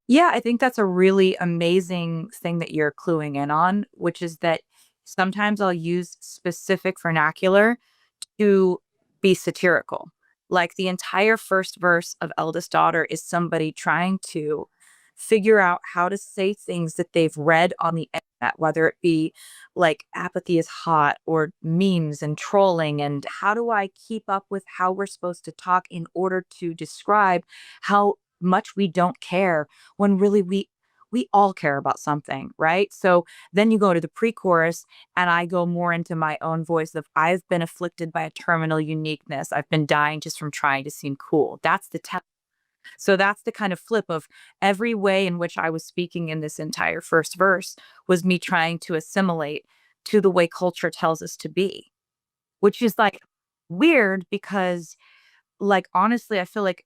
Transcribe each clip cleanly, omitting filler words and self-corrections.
Yeah, I think that's a really amazing thing that you're cluing in on, which is that sometimes I'll use specific vernacular to be satirical. Like the entire first verse of Eldest Daughter is somebody trying to figure out how to say things that they've read on the internet, whether it be like apathy is hot or memes and trolling. And how do I keep up with how we're supposed to talk in order to describe how much we don't care when really we all care about something, right? So then you go to the pre-chorus and I go more into my own voice of I've been afflicted by a terminal uniqueness. I've been dying just from trying to seem cool. That's the so that's the kind of flip of every way in which I was speaking in this entire first verse was me trying to assimilate to the way culture tells us to be, which is like weird because like honestly, I feel like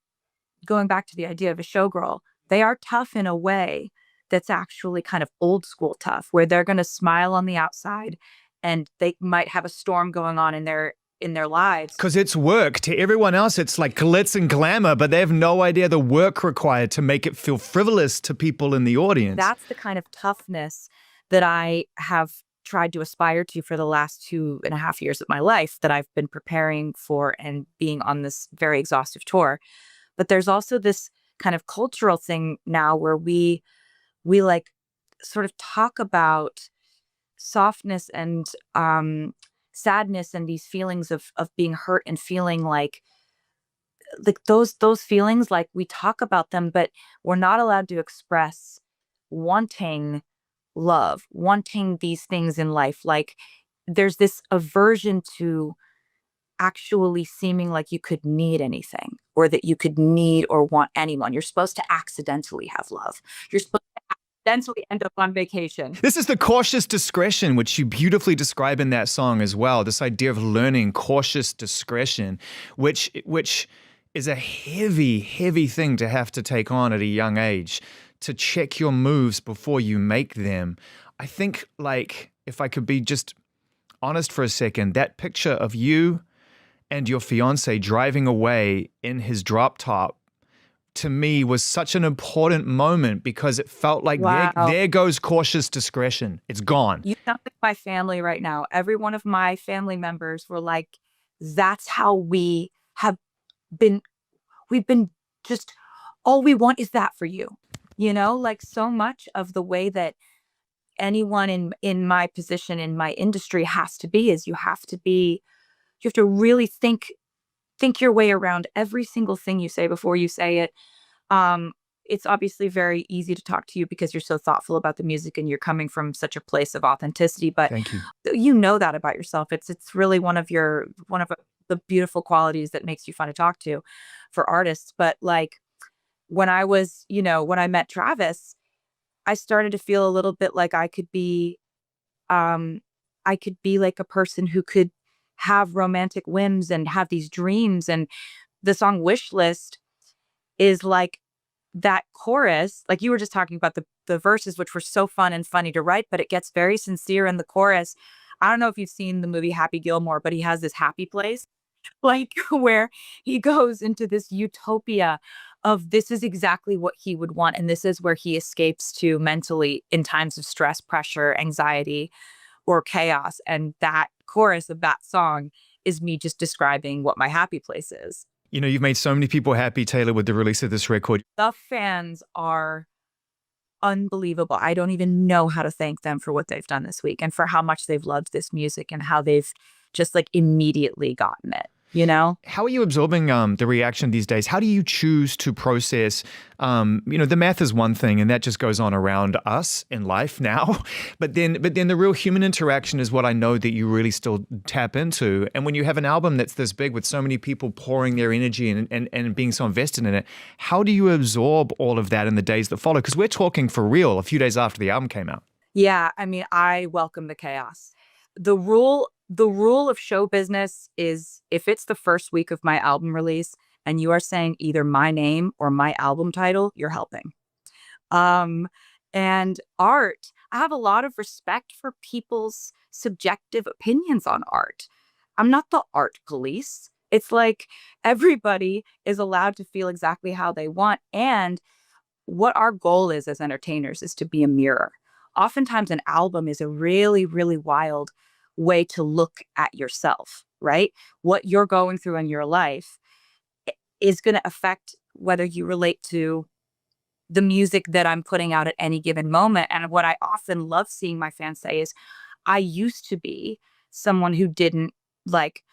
going back to the idea of a showgirl, they are tough in a way that's actually kind of old school tough, where they're going to smile on the outside and they might have a storm going on in their lives. Because it's work. To everyone else, it's like glitz and glamour, but they have no idea the work required to make it feel frivolous to people in the audience. That's the kind of toughness that I have tried to aspire to for the last 2.5 years of my life that I've been preparing for and being on this very exhaustive tour. But there's also this kind of cultural thing now where we like sort of talk about softness and sadness and these feelings of being hurt and feeling like those feelings, like we talk about them, but we're not allowed to express wanting love, wanting these things in life. Like there's this aversion to actually seeming like you could need anything or that you could need or want anyone. You're supposed to accidentally have love. You're supposed to accidentally end up on vacation. This is the cautious discretion, which you beautifully describe in that song as well. This idea of learning cautious discretion, which is a heavy, heavy thing to have to take on at a young age, to check your moves before you make them. I think, like, if I could be just honest for a second, that picture of you and your fiance driving away in his drop top, to me, was such an important moment because it felt like Wow. there goes cautious discretion. It's gone. You sound like my family right now. Every one of my family members were like, that's how we have been. We've been just, all we want is that for you. You know, like so much of the way that anyone in my position in my industry has to be is you have to really think your way around every single thing you say before you say it. It's obviously very easy to talk to you because you're so thoughtful about the music and you're coming from such a place of authenticity, but Thank you. you know that about yourself. It's really one of the beautiful qualities that makes you fun to talk to for artists. But like when I was, you know, when I met Travis, I started to feel a little bit like um I could be like a person who could have romantic whims and have these dreams. And the song Wish List is like that chorus, like you were just talking about the verses, which were so fun and funny to write, but it gets very sincere in the chorus. I don't know if you've seen the movie Happy Gilmore, but he has this happy place, like where he goes into this utopia of this is exactly what he would want. And this is where he escapes to mentally in times of stress, pressure, anxiety, or chaos. And that chorus of that song is me just describing what my happy place is. You know, you've made so many people happy, Taylor, with the release of this record. The fans are unbelievable. I don't even know how to thank them for what they've done this week and for how much they've loved this music and how they've just like immediately gotten it, you know? How are you absorbing the reaction these days? How do you choose to process, the math is one thing and that just goes on around us in life now. But then the real human interaction is what I know that you really still tap into. And when you have an album that's this big with so many people pouring their energy and being so invested in it, how do you absorb all of that in the days that follow? Because we're talking for real a few days after the album came out. Yeah, I mean, I welcome the chaos. The rule of show business is if it's the first week of my album release and you are saying either my name or my album title, you're helping. Um, and art, I have a lot of respect for people's subjective opinions on art. I'm not the art police. It's like everybody is allowed to feel exactly how they want. And what our goal is as entertainers is to be a mirror. Oftentimes, an album is a really, really wild way to look at yourself, right? What you're going through in your life is going to affect whether you relate to the music that I'm putting out at any given moment. And what I often love seeing my fans say is, I used to be someone who didn't like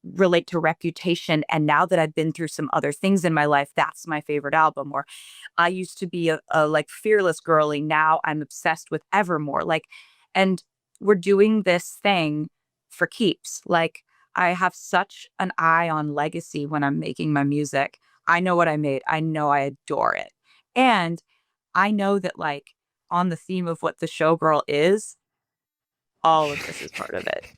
relate to Reputation. And now that I've been through some other things in my life, that's my favorite album. Or I used to be a like fearless girly. Now I'm obsessed with Evermore. Like, and we're doing this thing for keeps. Like, I have such an eye on legacy when I'm making my music. I know what I made. I know I adore it. And I know that, like, on the theme of what the showgirl is, all of this is part of it.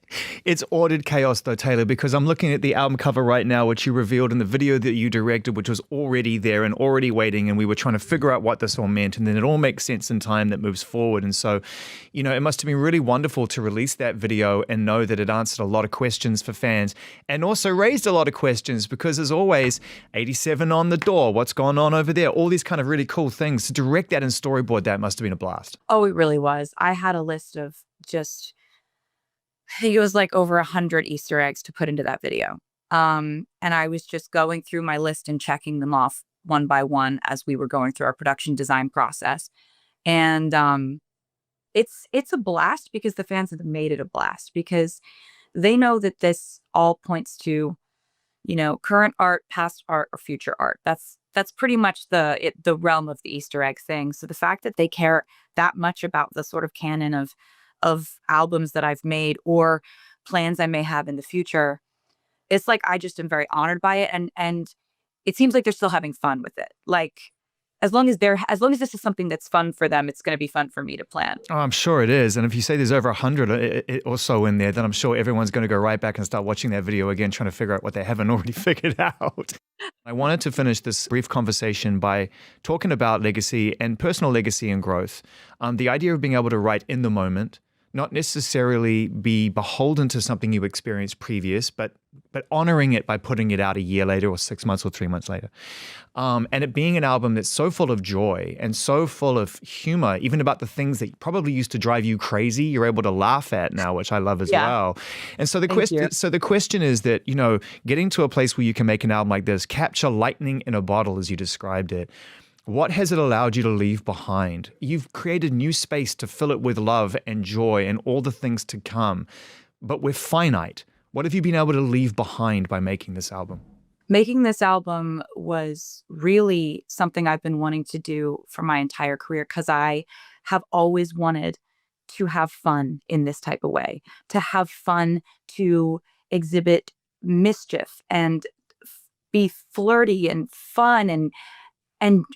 It's ordered chaos though, Taylor, because I'm looking at the album cover right now, which you revealed in the video that you directed, which was already there and already waiting. And we were trying to figure out what this all meant. And then it all makes sense in time that moves forward. And so, you know, it must have been really wonderful to release that video and know that it answered a lot of questions for fans and also raised a lot of questions because, as always, 87 on the door, what's going on over there? All these kind of really cool things. To direct that and storyboard that must have been a blast. Oh, it really was. I had a list of just, I think it was like over 100 Easter eggs to put into that video. And I was just going through my list and checking them off one by one as we were going through our production design process. And it's a blast because the fans have made it a blast because they know that this all points to, you know, current art, past art, or future art. That's pretty much the realm of the Easter egg thing. So the fact that they care that much about the sort of canon of albums that I've made or plans I may have in the future, it's like I just am very honored by it, and it seems like they're still having fun with it. Like, as long as this is something that's fun for them, it's going to be fun for me to plan. Oh, I'm sure it is. And if you say there's over 100 or so in there, then I'm sure everyone's going to go right back and start watching that video again, trying to figure out what they haven't already figured out. I wanted to finish this brief conversation by talking about legacy and personal legacy and growth. The idea of being able to write in the moment, not necessarily be beholden to something you experienced previous, but honoring it by putting it out a year later or 6 months or 3 months later. And it being an album that's so full of joy and so full of humor, even about the things that probably used to drive you crazy, you're able to laugh at now, which I love as well. And so the question is that, you know, getting to a place where you can make an album like this, capture lightning in a bottle as you described it, what has it allowed you to leave behind? You've created new space to fill it with love and joy and all the things to come, but we're finite. What have you been able to leave behind by making this album? Making this album was really something I've been wanting to do for my entire career because I have always wanted to have fun in this type of way, to have fun, to exhibit mischief and be flirty and fun and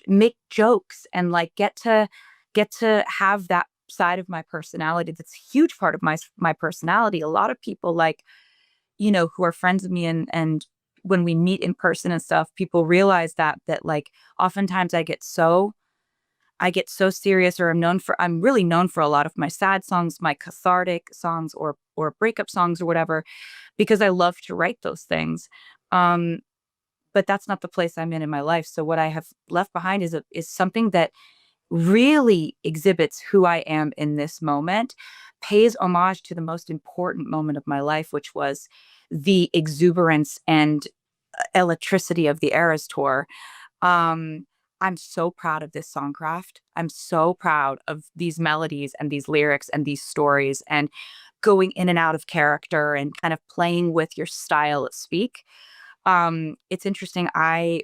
make jokes and like get to have that side of my personality that's a huge part of my personality. A lot of people, like, you know, who are friends with me and when we meet in person and stuff, people realize that like oftentimes I get so serious, or I'm really known for a lot of my sad songs, my cathartic songs, or breakup songs or whatever, because I love to write those things. Um but that's not the place I'm in my life. So what I have left behind is something that really exhibits who I am in this moment, pays homage to the most important moment of my life, which was the exuberance and electricity of the Eras tour. Um, I'm so proud of this songcraft. I'm so proud of these melodies and these lyrics and these stories and going in and out of character and kind of playing with your style of speak. It's interesting. I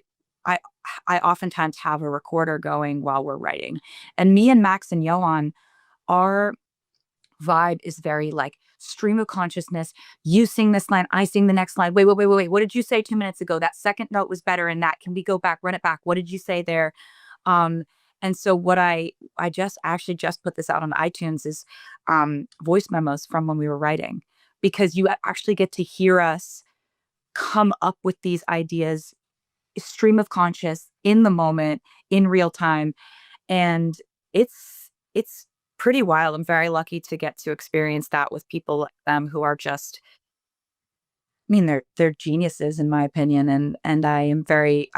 I oftentimes have a recorder going while we're writing. And me and Max and Johan, our vibe is very like stream of consciousness. You sing this line, I sing the next line. Wait, wait, wait, wait, wait. What did you say 2 minutes ago? That second note was better in that. Can we go back, run it back? What did you say there? Um, and so what I just actually just put this out on iTunes is voice memos from when we were writing, because you actually get to hear us come up with these ideas, stream of conscious, in the moment, in real time. And it's pretty wild. I'm very lucky to get to experience that with people like them who are just, I mean, they're geniuses in my opinion. And I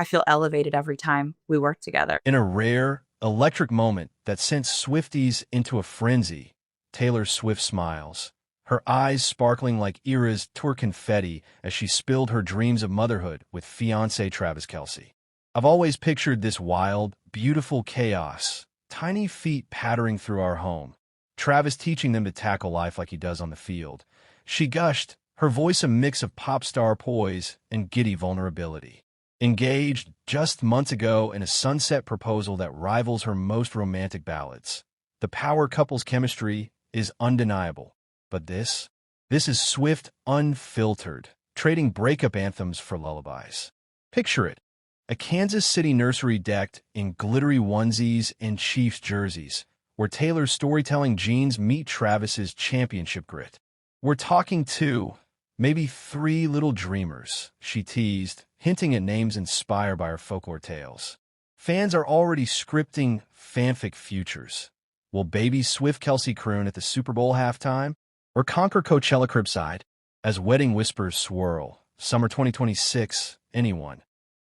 feel elevated every time we work together. In a rare electric moment that sent Swifties into a frenzy. Taylor Swift smiles, her eyes sparkling like Era's tour confetti as she spilled her dreams of motherhood with fiancé Travis Kelce. I've always pictured this wild, beautiful chaos, tiny feet pattering through our home, Travis teaching them to tackle life like he does on the field. She gushed, her voice a mix of pop star poise and giddy vulnerability. Engaged just months ago in a sunset proposal that rivals her most romantic ballads. The power couple's chemistry is undeniable. But this is Swift unfiltered, trading breakup anthems for lullabies. Picture it, a Kansas City nursery decked in glittery onesies and Chiefs jerseys, where Taylor's storytelling genes meet Travis's championship grit. We're talking two, maybe three little dreamers, she teased, hinting at names inspired by her folklore tales. Fans are already scripting fanfic futures. Will baby Swift Kelce croon at the Super Bowl halftime? Or conquer Coachella cribside as wedding whispers swirl? Summer 2026, anyone.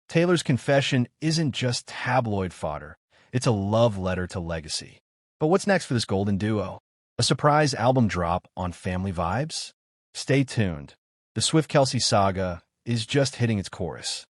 Taylor's confession isn't just tabloid fodder. It's a love letter to legacy. But what's next for this golden duo? A surprise album drop on Family Vibes? Stay tuned. The Swift-Kelce saga is just hitting its chorus.